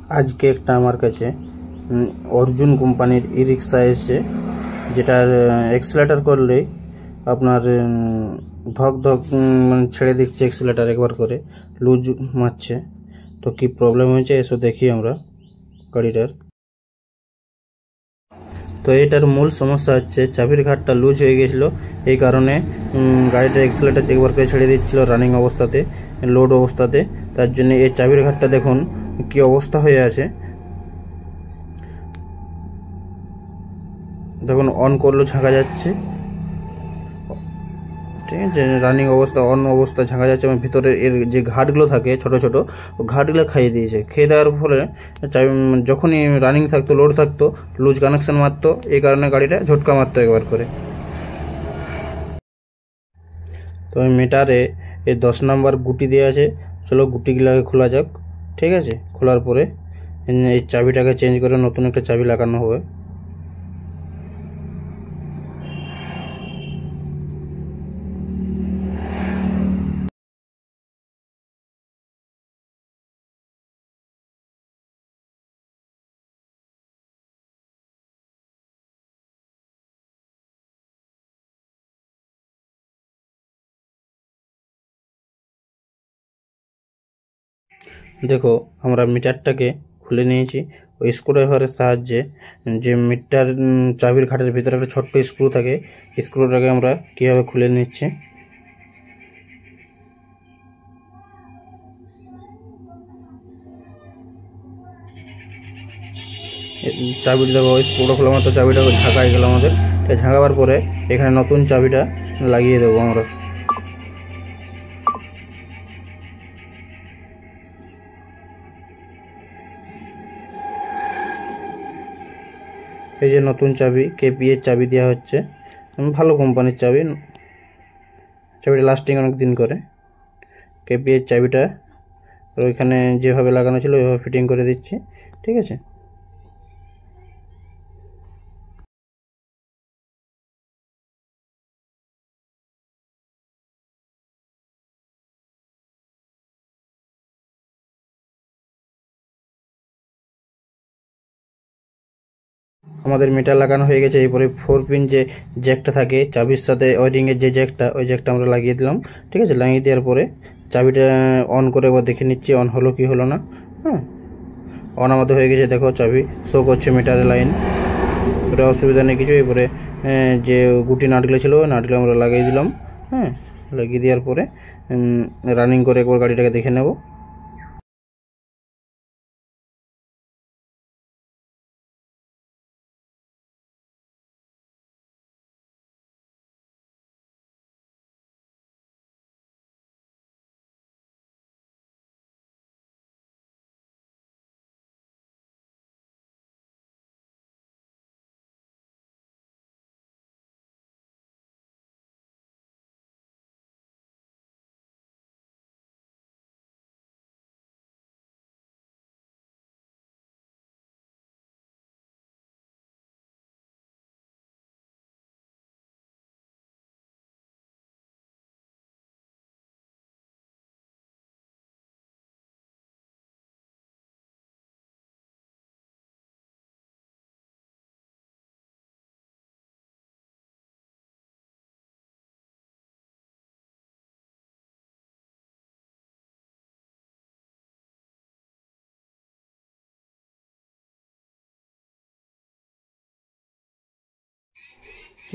আজকে একটা আমার কাছে অর্জুন কোম্পানির ই রিক্সা এসেছে, যেটার এক্সেলেটার করলে আপনার ধক ধক মানে ছেড়ে দিচ্ছে এক্সেলেটার একবার করে, লুজ মারছে। তো কি প্রবলেম হয়েছে এসো দেখি আমরা গাড়িটার। তো এটার মূল সমস্যা হচ্ছে চাবির ঘাটটা লুজ হয়ে গেছিলো, এই কারণে গাড়িটা এক্সেলেটার একবার করে ছেড়ে দিচ্ছিল রানিং অবস্থাতে, লোড অবস্থাতে। তার জন্য এই চাবির ঘাটটা দেখুন কি অবস্থা হয়ে আছে। দেখুন অন করলেও ঝাঁকা যাচ্ছে, ঠিক আছে, রানিং অবস্থা অন অবস্থা ঝাঁকা যাচ্ছে, এবং ভিতরে এর যে ঘাটগুলো থাকে ছোট ছোট, ঘাটগুলো খাইয়ে দিয়েছে। খেয়ে দেওয়ার ফলে যখনই রানিং থাকতো, লোড থাকতো, লুজ কানেকশন মারতো, এই কারণে গাড়িটা ঝটকা মারতো একবার করে। তো মিটারে এই 10 নম্বর গুটি দেওয়া আছে, চলো গুটিগুলোকে খোলা যাক। ঠিক আছে, খোলার পরে এই চাবিটাকে চেঞ্জ করে নতুন একটা চাবি লাগানো হবে। দেখো আমরা মিটারটাকে খুলে নিয়েছি ওই স্ক্রুড্রাইভারের সাহায্যে। যে মিটার চাবির ঘাটের ভিতরে একটা ছোট্ট স্ক্রু থাকে, স্ক্রুটাকে আমরা কীভাবে খুলে নিচ্ছি। চাবিটা দেখো ওই স্ক্রুটা খোলা মাত্র চাবিটা ঝাঁকাই গেল আমাদের। ঝাঁকাবার পরে এখানে নতুন চাবিটা লাগিয়ে দেবো আমরা। এই যে নতুন চাবি, কেপি এর চাবি দেওয়া হচ্ছে, ভালো কোম্পানির চাবি, চাবিটা লাস্টিং অনেক দিন করে। কেপি এর চাবিটা ওইখানে যেভাবে লাগানো ছিল ওইভাবে ফিটিং করে দিচ্ছি। ঠিক আছে, আমাদের মিটার লাগানো হয়ে গেছে। এরপরে 4 পিন যে জ্যাকটা থাকে চাবির সাথে ওয়ারিংয়ের যে জ্যাকটা, ওই জ্যাকটা আমরা লাগিয়ে দিলাম। ঠিক আছে, লাগিয়ে দেওয়ার পরে চাবিটা অন করে একবার দেখে নিচ্ছি অন হলো কি হলো না। হ্যাঁ, অন আমাদের হয়ে গেছে, দেখো চাবি শো করছে মিটারের লাইন, ওটা অসুবিধা নেই কিছু। এরপরে যে গুটি নাটগুলো ছিল ওই নাটগুলো আমরা লাগিয়ে দিলাম। হ্যাঁ, লাগিয়ে দেওয়ার পরে রানিং করে একবার গাড়িটাকে দেখে নেব।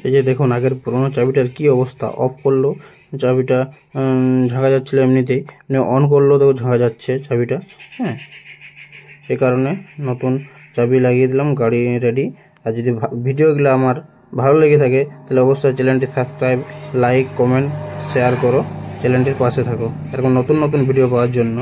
এই যে দেখুন আগের পুরোনো চাবিটার কি অবস্থা, অফ করলো চাবিটা ঝাঁকা যাচ্ছিলো এমনিতেই, অন করলো তো ঝাঁকা যাচ্ছে চাবিটা। হ্যাঁ, এই কারণে নতুন চাবি লাগিয়ে দিলাম, গাড়ি রেডি। আর যদি ভিডিওগুলো আমার ভালো লেগে থাকে তাহলে অবশ্যই চ্যানেলটি সাবস্ক্রাইব, লাইক, কমেন্ট, শেয়ার করো, চ্যানেলটির পাশে থাকো এরকম নতুন নতুন ভিডিও পাওয়ার জন্য।